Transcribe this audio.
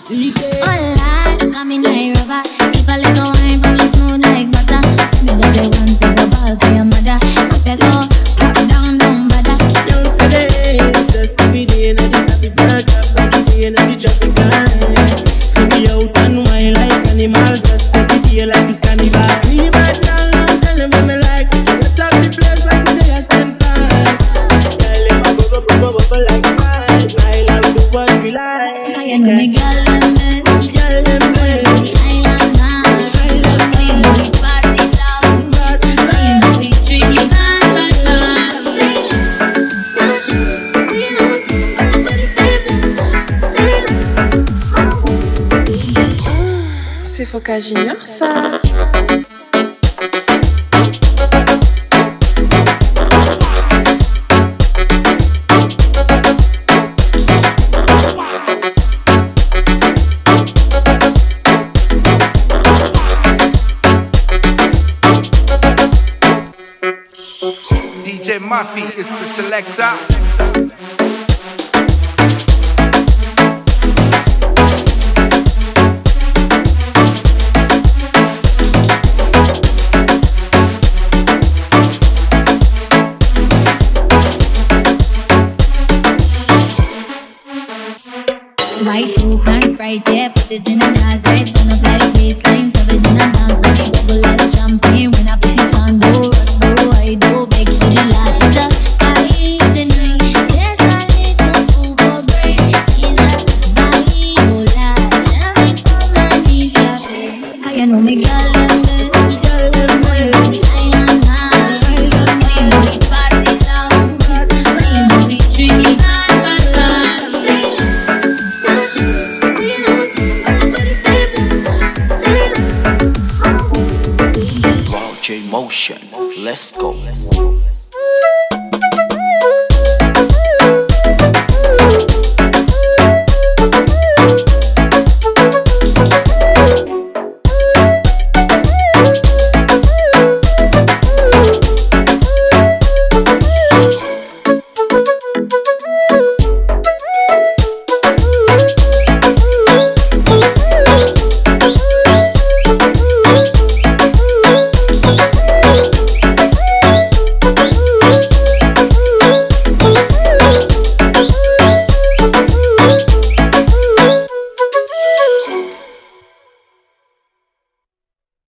Hola, come in my rover. Keep a little wine, bring it smooth like butter. Me got the one say go ball for your mother. Up you go, pop down, don't bother. Young today, just every day in the happy bird, every day in the tropical. See me out and wine like animals, just every day like this carnival. Me bad now, tell them what me like. Wet up the place like the day I stand by. Tell them I go bubble like mine. Smile and do what we like. I know me girl them best. Girl them best. Island man, you know we party loud. You know we treat you bad, bad, bad. C'est Foka Junior ça. DJ Muffy is the selector. Right two hands right there, put it in a glass, head turn up like baseline, savage in a dance, body bubble like champagne. When I put it on, do run, do I do, beg for the last. It's a fight tonight, yes I need no food for brain. It's a bipolar, let me come and eat your face. I know me girl them best, boy we silent now. You know we party loud, you know we treat it bad, bad, bad. Wow, J Motion, let's go.